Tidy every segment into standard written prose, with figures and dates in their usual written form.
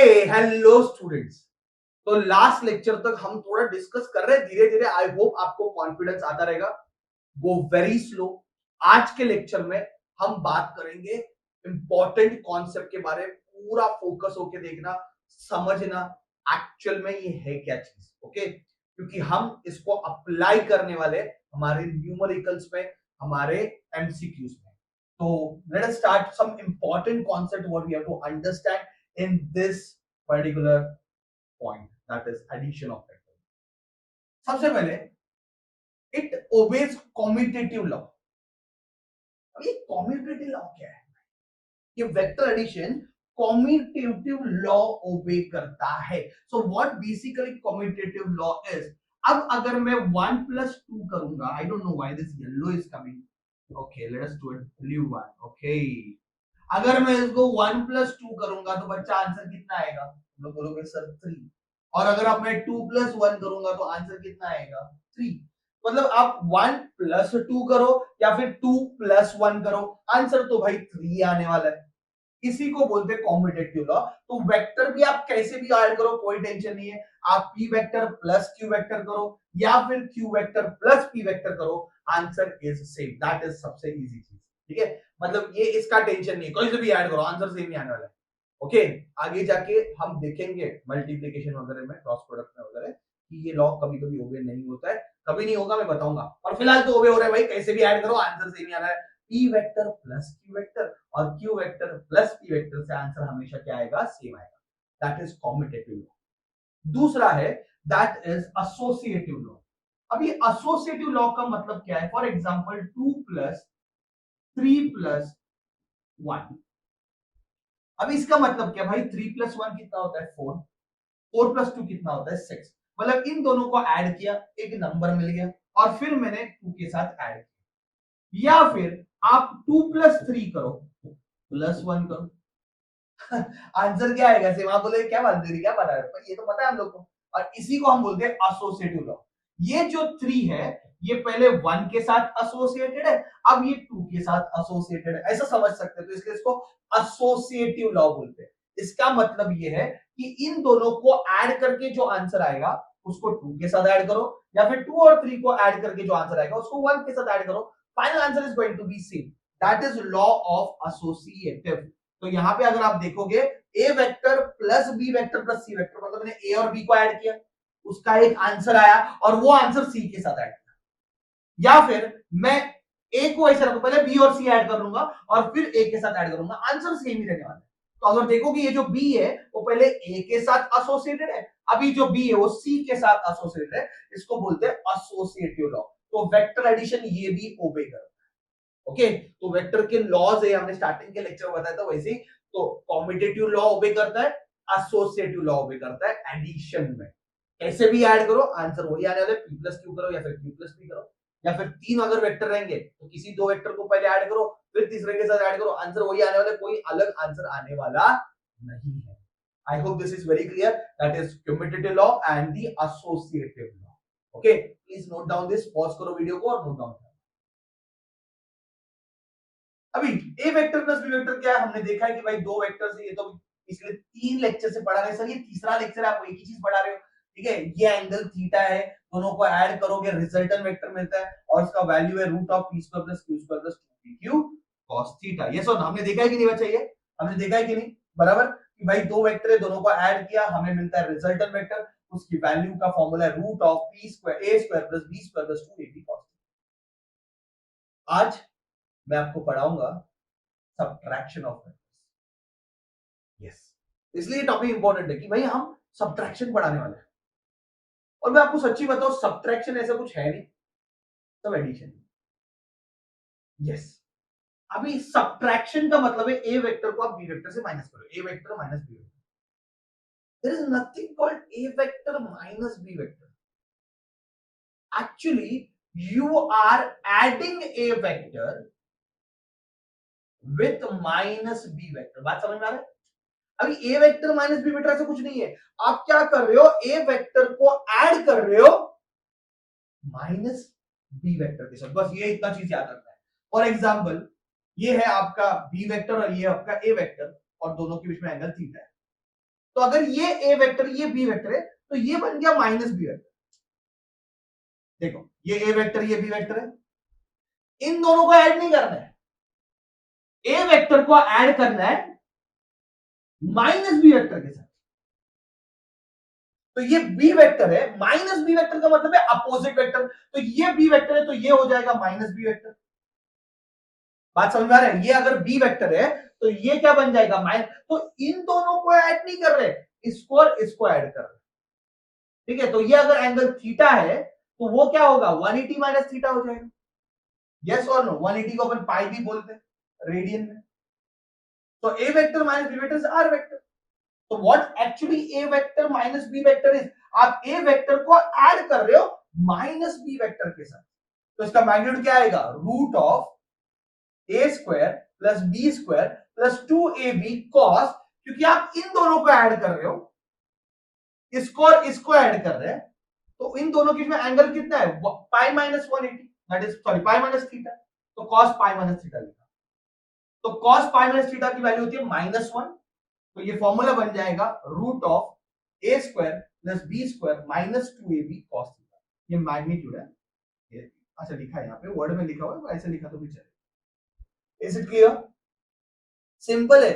Hello students. तो last lecture तक हम थोड़ा डिस्कस कर रहे हैं, धीरे धीरे आई होप आपको कॉन्फिडेंस आता रहेगा। Go very slow. आज के लेक्चर में हम बात करेंगे इंपॉर्टेंट कॉन्सेप्ट के बारे में। पूरा फोकस होके देखना, समझना एक्चुअल में ये है क्या चीज। ओके, क्योंकि हम इसको अप्लाई करने वाले हमारे न्यूमेरिकल्स में, हमारे एमसीक्यूज में। तो let us start some important concept what we have to understand in this particular point, that is addition of factor. सबसे पहले it obeys commutative law. अब ये commutative law क्या है? ये वेक्टर एडिशन commutative law ओबे करता है. So what basically commutative law is? अब अगर मैं 1 plus 2 करूंगा, I don't know why this yellow is coming. Okay, let us do it blue one. Okay. अगर मैं इसको 1 plus 2 करूंगा तो बच्चा आंसर कितना आएगा? हम लोग बोलोगे सर 3। और अगर अब मैं 2 plus 1 करूंगा तो आंसर कितना आएगा? 3। मतलब आप 1 plus 2 करो या फिर 2 plus 1 करो, आंसर तो भाई 3 आने वाला है। इसी को बोलते हैं कॉम्यूटेटिव लॉ। तो वेक्टर भी आप कैसे भी ऐड करो, कोई टेंशन नहीं है। आप p vector plus q vector करो या फिर q vector plus p vector करो, answer is same. That is सबसे इजी चीज। ठीक है, मतलब ये इसका टेंशन नहीं है, कोई से भी ऐड करो आंसर सेम ही आने वाला है। ओके, आगे जाके हम देखेंगे मल्टीप्लिकेशन वगैरह में, क्रॉस प्रोडक्ट में वगैरह, कि ये लॉ कभी कभी ओबे नहीं होता है, कभी नहीं होगा मैं बताऊंगा। और फिलहाल तो ओबे हो रहा है भाई, कैसे भी ऐड करो आंसर सेम ही आना है। p vector plus q vector और q vector plus p vector से आंसर हमेशा क्या आएगा? सेम आएगा। That is commutative law. दूसरा है दैट इज एसोसिएटिव लॉ। अब ये एसोसिएटिव लॉ का मतलब क्या है? For example 2 plus 3 plus 1। अब इसका मतलब क्या भाई? 3 प्लस 1 कितना होता है? 4। 4 प्लस 2 कितना होता है? 6। मतलब इन दोनों को ऐड किया, एक नंबर मिल गया और फिर मैंने 2 के साथ ऐड किया। या फिर आप 2 प्लस 3 करो, प्लस 1 करो, आंसर क्या आएगा? सेम। आप बोले क्या बात दे रही, क्या बता रहे हो? ये तो पता है हम लोग को। और इसी को हम बोलते हैं एसोसिएटिव लॉ। ये जो 3 है ये पहले 1 के साथ एसोसिएटेड है, अब ये 2 के साथ एसोसिएटेड है, ऐसा समझ सकते हैं। तो इसलिए इसको एसोसिएटिव लॉ बोलते हैं। इसका मतलब ये है कि इन दोनों को ऐड करके जो आंसर आएगा उसको 2 के साथ ऐड करो, या फिर 2 और 3 को ऐड करके जो आंसर आएगा उसको 1 के साथ ऐड करो, final answer is going to be same. That is law of associative. तो यहां पे अगर आप देखोगे A vector plus B vector plus C vector, मतलब मैंने ए और बी को ऐड किया, उसका एक आंसर आया और वो आंसर सी के साथ ऐड किया। या फिर मैं ए को ऐसे रखूं, पहले बी और सी ऐड कर लूंगा और फिर ए के साथ ऐड करूंगा, आंसर सेम ही रहने वाला है। तो अगर देखोगे ये जो बी है वो पहले ए के साथ एसोसिएटेड है, अभी जो बी है वो सी के साथ एसोसिएटेड है, इसको बोलते हैं एसोसिएटिव लॉ। तो वेक्टर एडिशन ये भी ओबे करता है। ओके, तो वेक्टर के लॉज है, हमने स्टार्टिंग के लेक्चर में बताया था वैसे ही। तो कॉम्यूटेटिव लॉ ओबे करता है, एसोसिएटिव लॉ ओबे करता है एडिशन में। कैसे भी ऐड करो आंसर वही आने वाला है। p प्लस क्यू करो या फिर q प्लस p करो, या फिर 3 अगर वेक्टर रहेंगे तो किसी 2 वेक्टर को पहले ऐड करो फिर तीसरे के साथ ऐड करो, आंसर वही आने वाला है, कोई अलग आंसर आने वाला नहीं है। आई hope this is very clear. That is commutative law and the associative law. Okay, please note down this, pause करो वीडियो को और नोट डाउन करो। अभी A vector plus B vector क्या है? हमने देखा है कि भाई 2 वेक्टर से, ये तो पिछले 3 लेक्चर से पढ़ा रहे हैं सर, ये तीसरा लेक्चर है, आप एक ही चीज पढ़ा रहे हो। ठीक है, ये एंगल थीटा है, दोनों को ऐड करोगे रिजल्टेंट वेक्टर मिलता है और इसका वैल्यू है root of p square plus q square plus 2pq cos theta. ये सो हमने देखा है कि नहीं बच्चा? ये हमने देखा है कि नहीं? बराबर, कि भाई 2 वेक्टर है, दोनों को ऐड किया, हमें मिलता है रिजल्टेंट वेक्टर, उसकी वैल्यू का फॉर्मूला है root of p square a square plus b square plus 2ab cos। आज मैं आपको पढ़ाऊंगा सब्ट्रैक्शन ऑफ वेक्टर्स। यस, इसलिए टॉपिक इंपॉर्टेंट है कि भाई हम सब्ट्रैक्शन पढ़ाने वाले हैं। और मैं आपको सच्ची बताऊं, सब्ट्रैक्शन ऐसा कुछ है नहीं, सब एडिशन। यस, अभी सब्ट्रैक्शन का मतलब है ए वेक्टर को आप बी वेक्टर से माइनस करो, A vector minus B vector. There is nothing called A vector minus B vector. Actually you are adding A vector with minus B vector. बात समझ में आ रहा है? अभी A vector minus B vector ऐसा कुछ नहीं है। आप क्या कर रहे हो? ए वेक्टर को ऐड कर रहे हो माइनस बी वेक्टर के साथ, बस ये इतना चीज याद रखना है। फॉर एग्जांपल, ये है आपका बी वेक्टर और ये है आपका ए वेक्टर और दोनों के बीच में एंगल थीटा है। तो अगर ये ए वेक्टर ये बी वेक्टर है तो ये बन गया माइनस बी वेक्टर। देखो ये ए वेक्टर ये बी वेक्टर है, इन दोनों को ऐड नहीं करना है, ए वेक्टर को ऐड करना है माइनस बी वेक्टर के साथ। तो ये बी वेक्टर है, माइनस बी वेक्टर का मतलब है अपोजिट वेक्टर, तो ये बी वेक्टर है तो ये हो जाएगा माइनस बी वेक्टर। बात समझ में आ रहा है? ये अगर बी वेक्टर है तो ये क्या बन जाएगा माइनस, तो इन दोनों को ऐड नहीं कर रहे, इसको और इसको ऐड कर रहे। ठीक है, तो ये अगर एंगल थीटा है तो वो क्या होगा 180 माइनस थीटा हो जाएगा। यस और नो? 180 को अपन पाई भी बोलते हैं रेडियन में। तो A vector minus B vector is R vector. तो what actually A vector minus B vector is, आप ए वेक्टर को ऐड कर रहे हो माइनस बी वेक्टर के साथ, तो इसका मैग्नीट्यूड क्या आएगा root of A square plus B square plus 2ab cos, क्योंकि आप इन दोनों को ऐड कर रहे हो, इसको और इसको ऐड कर रहे हैं, तो इन दोनों के बीच में एंगल कितना है pi minus 180, that is sorry pi minus theta, तो cos पाई माइनस थीटा लिखा। तो cos पाई माइनस थीटा की वैल्यू होती है -1, तो ये फॉर्मूला बन जाएगा root of A square plus B square minus 2ab cos theta. ये मैग्नीट्यूड है, ये अच्छा लिखा है यहाँ पे वर्ड में लिखा हुआ है, ऐसे लिखा तो भी चलेगा। Is it clear? सिंपल है,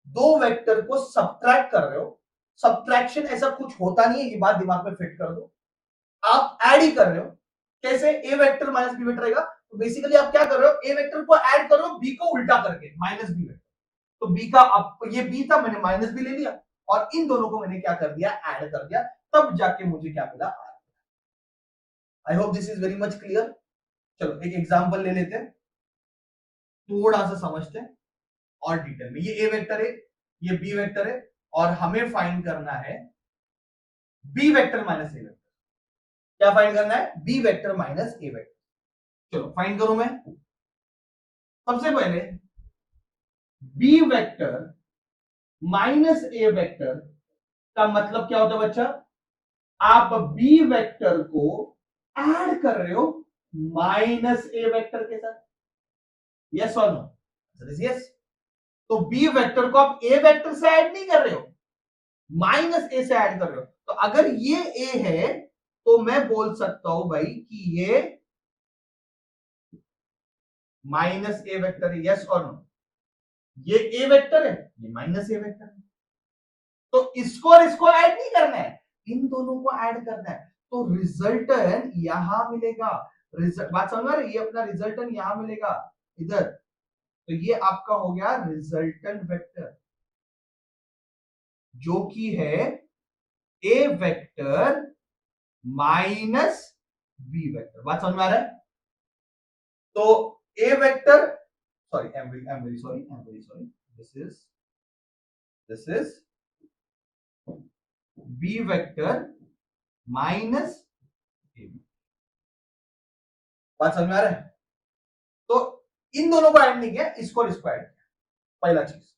दो वेक्टर को सब्ट्रैक्ट कर रहे हो, सब्ट्रैक्शन ऐसा कुछ होता नहीं है, ये बात दिमाग में फिट कर दो, आप ऐड ही कर रहे हो। कैसे? ए वेक्टर माइनस बी वेक्टर रहेगा, तो बेसिकली आप क्या कर रहे हो, ए वेक्टर को ऐड कर रहे हो बी को उल्टा करके माइनस बी वेक्टर, तो बी का अब ये बी था मैंने माइनस बी ले लिया और इन दोनों को मैंने क्या कर दिया ऐड कर दिया, तब जाके मुझे क्या मिला R. I hope this is very much clear. चलो एक एग्जांपल ले लेते हैं, थोड़ा सा समझते हैं और डिटेल में। ये ए वेक्टर है, ये बी वेक्टर है और हमें फाइंड करना है बी वेक्टर माइनस ए वेक्टर। क्या फाइंड करना है? बी वेक्टर माइनस ए वेक्टर। चलो फाइंड करूं मैं। सबसे पहले बी वेक्टर माइनस ए वेक्टर का मतलब क्या होता है बच्चा? आप बी वेक्टर को ऐड कर रहे हो माइनस ए वेक्टर के साथ। यस और नो? यस। तो बी वेक्टर को आप ए वेक्टर से ऐड नहीं कर रहे हो, माइनस ए से ऐड कर रहे हो। तो अगर ये ए है तो मैं बोल सकता हूं भाई कि ये माइनस ए वेक्टर है। यस और नो? ये ए वेक्टर है, ये माइनस ए वेक्टर है, तो इसको और इसको ऐड नहीं करना है, इन दोनों को ऐड करना है, तो रिजल्टन यहां मिलेगा। बात समझ में आ रही है? ये अपना रिजल्टन यहां मिलेगा इधर, तो ये आपका हो गया रिजल्टन वेक्टर जो कि है A vector minus B vector. बात समझ में आ रहा है? तो A vector sorry I am very sorry this is B vector minus A. बात समझ में आ रहा है? तो इन दोनों को ऐड नहीं किया, इसको और इसको ऐड किया, पहला चीज।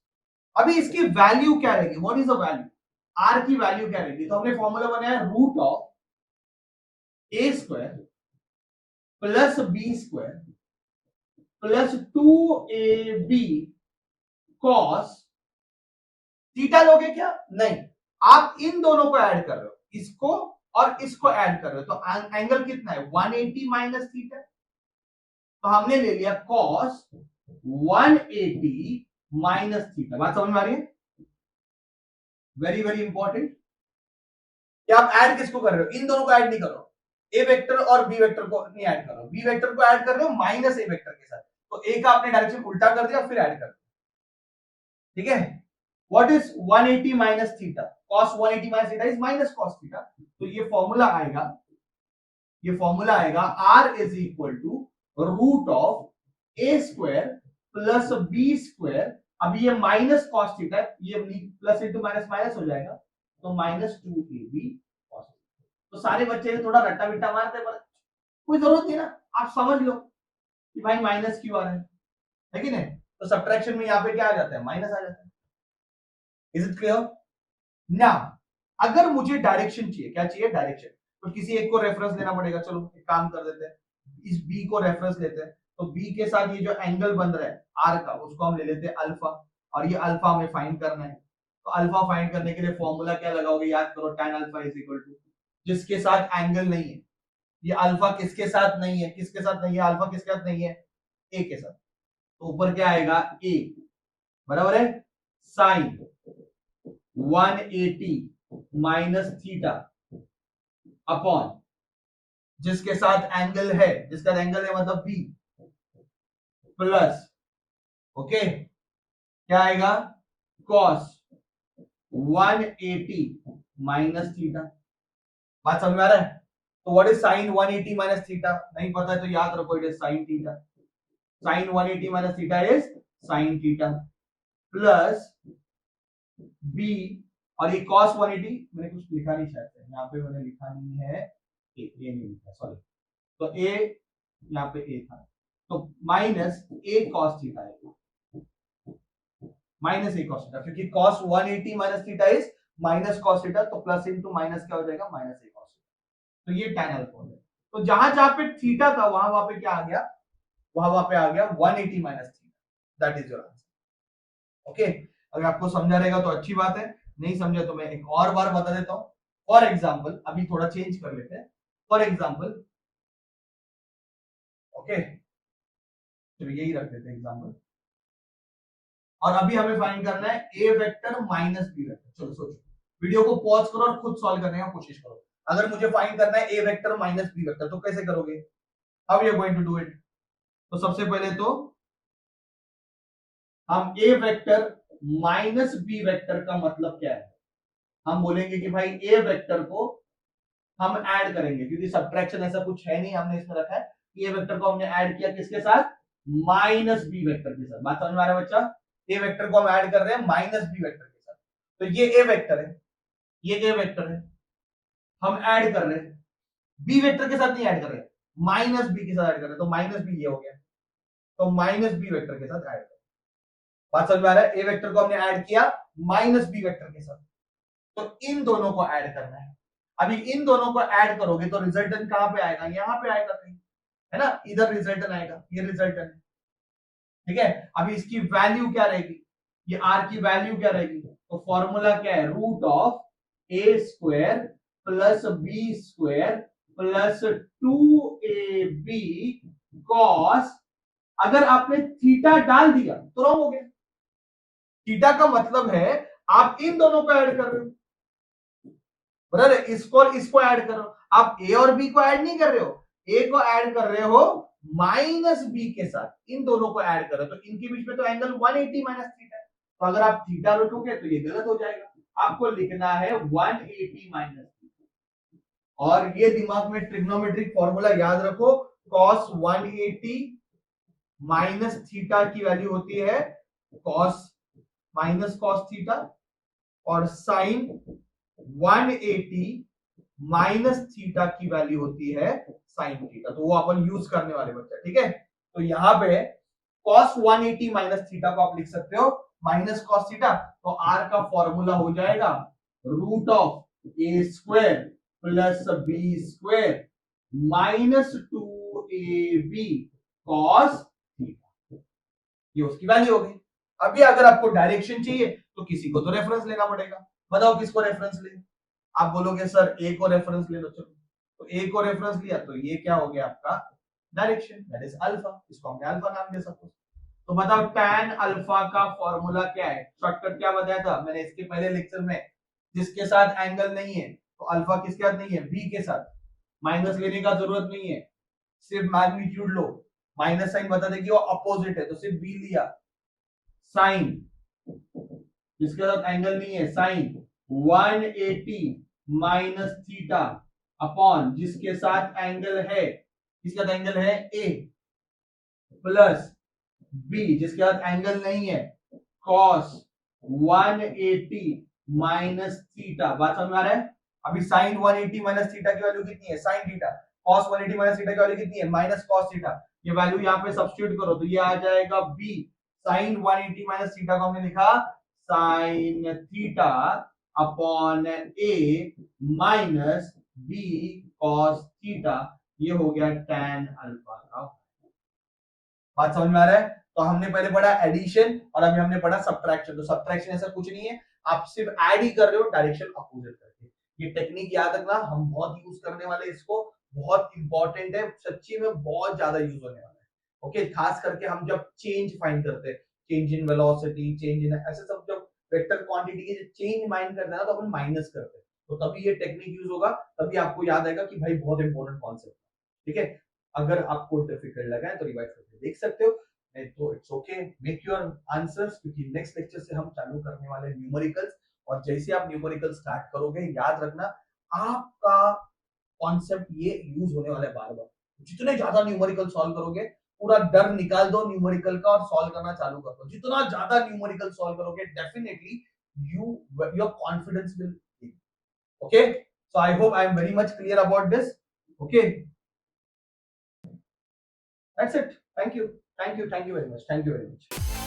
अभी इसकी वैल्यू क्या रहेगी? What is the value? R की वैल्यू क्या रहेगी? तो हमने फॉर्मूला बनाया root of A square plus B square plus 2ab cos theta लोगे क्या? नहीं, आप इन दोनों को ऐड कर रहे हो, इसको और इसको ऐड कर रहे हो, तो एंगल कितना है 180 माइनस थीटा, तो हमने ले लिया cos 180 माइनस थीटा। बात समझ में आ रही है? वेरी वेरी इंपॉर्टेंट कि आप ऐड किसको कर रहे हो, इन दोनों को ऐड नहीं करो, ए वेक्टर और बी वेक्टर को नहीं ऐड कर रहे हो, बी वेक्टर को ऐड कर रहे हो माइनस ए वेक्टर के साथ, तो ए का आपने डायरेक्शन उल्टा कर दिया फिर ऐड कर दिया। ठीक है? What is 180 minus theta? cos 180 minus theta is minus cos theta, तो ये फॉर्मूला आएगा r is equal to root of A square plus B square, अभी ये माइनस cos थीटा, ये प्लस इंटू माइनस माइनस हो जाएगा, तो माइनस 2ab cos। तो सारे बच्चे थोड़ा रट्टा बिट्टा मारते हैं, पर कोई जरूरत नहीं ना, आप समझ लो कि भाई माइनस क्यों आ रहा है कि नहीं? तो सब्ट्रैक्शन में यहाँ पे क्या आ जाता है? माइनस आ जाता है। Is it clear? नाउ अगर मुझे डायरेक्शन चाहिए, क्या चाहिए? डायरेक्शन, तो किसी एक को रेफरेंस लेना पड़ेगा। चलो एक काम कर देते हैं, इस बी को रेफरेंस लेते हैं, तो बी के साथ ये जो एंगल बन रहा है आर का, उसको हम ले लेते हैं अल्फा, और ये अल्फा हमें फाइंड करना है। तो अल्फा फाइंड करने के लिए फॉर्मूला क्या लगाओगे, याद करो, tan alpha is equal to जिसके साथ एंगल नहीं है, ये अल्फा किसके साथ नहीं है, किसके साथ नहीं है, अल्फा किसके साथ नहीं है, ए के साथ, तो ऊपर क्या आएगा ए बराबर है साइन 180 माइनस थीटा अपॉन जिसके साथ एंगल है, जिसका एंगल है मतलब बी, प्लस ओके क्या आएगा कॉस 180 माइनस थीटा। बात समझ में आ रहा है? तो what is sine 180 minus theta, नहीं पता है तो याद रखो it is sine theta, sine 180 minus theta is sine theta plus B, और ये cos 180 मैंने कुछ लिखा नहीं शायद से, यहाँ पे मैंने लिखा नहीं है, ये नहीं लिखा सॉरी, तो ए यहाँ पे ए था, तो माइनस ए cos थीटा है, माइनस ए cos थीटा, क्योंकि cos 180 minus theta is minus cos theta, तो प्लस इंटू माइनस क्या हो जाएगा, माइनस ए cos थीटा, तो ये tan अल्फा हो जाएगा। तो जहां जहां पे थीटा था वहां पे क्या आ गया, वहां पे आ गया 180 minus theta, that is your answer. Okay, अगर आपको समझा रहेगा तो अच्छी बात है, नहीं समझा तो मैं एक और बार बता देता हूं। फॉर एग्जाम्पल अभी थोड़ा चेंज कर लेते हैं, फॉर एग्जाम्पल ओके, तो यही रख देते हैं एग्जाम्पल, और अभी हमें फाइंड करना है A vector minus B vector. चलो सोचो, वीडियो को पॉज करो और खुद सॉल्व करने का कोशिश करो। अगर मुझे फाइंड करना है A vector minus B vector तो कैसे करोगे, how you are going to do it. तो सबसे पहले तो हम A vector minus B vector का मतलब क्या है, हम बोलेंगे कि भाई ए वेक्टर को हम ऐड करेंगे, क्योंकि सब्ट्रैक्शन ऐसा कुछ है नहीं, हमने इसमें रखा है कि ए वेक्टर को हमने ऐड किया किसके साथ, माइनस बी वेक्टर के साथ। बात समझ में आ रहा है बच्चा, ए वेक्टर को हम ऐड कर रहे हैं माइनस बी वेक्टर के साथ, तो ये ए वेक्टर है, ये ए वेक्टर है, हम ऐड कर रहे हैं, बी वेक्टर के साथ नहीं ऐड कर रहे, माइनस बी के साथ ऐड कर रहे हैं, तो माइनस बी ये हो गया, तो माइनस बी वेक्टर के साथ ऐड कर। बात समझ में आ रहा है, ए वेक्टर को हमने ऐड किया माइनस बी वेक्टर के साथ, तो इन दोनों को ऐड करना है। अभी इन दोनों को ऐड करोगे तो रिजल्टेंट कहां पे आएगा, यहां पे आएगा कहीं, है ना, इधर रिजल्टेंट आएगा, ये रिजल्टेंट है, ठीक है। अभी इसकी वैल्यू क्या रहेगी, ये आर की वैल्यू क्या रहेगी, तो फॉर्मूला क्या है, root of A square plus B square plus 2ab cos, अगर आपने थीटा डाल दिया तो रॉन्ग हो गया, थीटा का मतलब है आप इन दोनों को ऐड कर रहे हो, बराबर, इसको और इसको ऐड करो, आप ए और बी को ऐड नहीं कर रहे हो, ए को ऐड कर रहे हो माइनस बी के साथ, इन दोनों को ऐड करो, तो इनके बीच में तो एंगल 180 माइनस थीटा है, तो अगर आप थीटा रखोगे तो ये गलत हो जाएगा, आपको लिखना है 180 माइनस, और ये दिमाग में ट्रिग्नोमेट्रिक फॉर्मूला याद रखो, cos 180 माइनस थीटा की वैल्यू होती है cos माइनस cos थीटा, और साइन 180 माइनस थीटा की वैल्यू होती है साइन थीटा, तो वो अपन यूज करने वाले बच्चा, ठीक है। तो यहां पे cos 180 माइनस थीटा को आप लिख सकते हो माइनस cos थीटा, तो आर का फॉर्मूला हो जाएगा root of A square plus B square minus 2ab cos theta, ये उसकी वैल्यू हो गई। अभी अगर आपको डायरेक्शन चाहिए तो किसी को तो रेफरेंस लेना पड़ेगा, बताओ किसको रेफरेंस ले, आप बोलोगे सर ए को रेफरेंस ले लो, चलो तो ए को रेफरेंस लिया तो ये क्या हो गया आपका डायरेक्शन, दैट इज अल्फा, इसको हमने अल्फा नाम दे सकते। तो बताओ tan अल्फा का फॉर्मूला क्या है, शॉर्टकट क्या बताया था मैंने इसके पहले लेक्चर में, जिसके साथ एंगल नहीं है, तो अल्फा किसके साथ नहीं है, बी के साथ, माइनस लेने का जरूरत नहीं है, सिर्फ मैग्नीट्यूड लो, माइनस साइन बता दे कि वो अपोजिट है तो सिर्फ बी लिया, साइन जिसके साथ एंगल नहीं है साइन 180 माइनस थीटा अपॉन जिसके साथ एंगल है, किसके साथ एंगल है ए, प्लस बी जिसके साथ एंगल नहीं है cos 180 माइनस थीटा। बात समझ में आ रहा है, अभी साइन 180 माइनस थीटा की वैल्यू कितनी है, sine theta, cos 180 minus theta की वैल्यू कितनी है, माइनस cos थीटा, ये वैल्यू यहाँ पे सब्स्टिट्यूट करो तो ये आ जाएगा बी, साइन 180 माइनस थीटा को हमने लिखा साइन थीटा अपॉन ए माइनस बी cos थीटा, ये हो गया tan अल्फा का। बात समझ में आ रहा है, तो हमने पहले पढ़ा एडिशन और अभी हमने पढ़ा सब्ट्रैक्शन। तो सब्ट्रैक्शन ऐसा कुछ नहीं है, आप सिर्फ ऐड ही कर रहे हो डायरेक्शन अपोजिट करके। ये टेक्निक याद रखना, हम बहुत यूज करने वाले इसको, बहुत इंपॉर्टेंट है, सच्ची में बहुत ज्यादा यूज होने वाला है। ओके, खास करके हम जब चेंज फाइंड करते हैं, change in velocity, change in ऐसे सब, जब वेक्टर क्वांटिटी के चेंज माइंड करते हैं ना, तो अपन माइनस करते हैं, तो तभी ये टेक्निक यूज होगा, तभी आपको याद आएगा कि भाई बहुत इंपॉर्टेंट कॉन्सेप्ट। ठीक है, अगर आपको डिफिकल्ट लगा है तो रिवाइज करके देख सकते हो, नहीं तो it's okay, make your answers, क्योंकि नेक्स्ट लेक्चर से हम चालू करने वाले न्यूमेरिकल्स। और जैसे आप न्यूमेरिकल स्टार्ट करोगे, याद रखना आपका कॉन्सेप्ट ये यूज होने वाला है बार बार। जितने ज्यादा न्यूमेरिकल सॉल्व करोगे, पूरा डर निकाल दो न्यूमेरिकल का और सॉल्व करना चालू कर दो। जितना ज्यादा न्यूमेरिकल सॉल्व करोगे, definitely your confidence will, okay, so I hope I am very much clear about this. Okay, that's it. Thank you, thank you, thank you very much, thank you very much.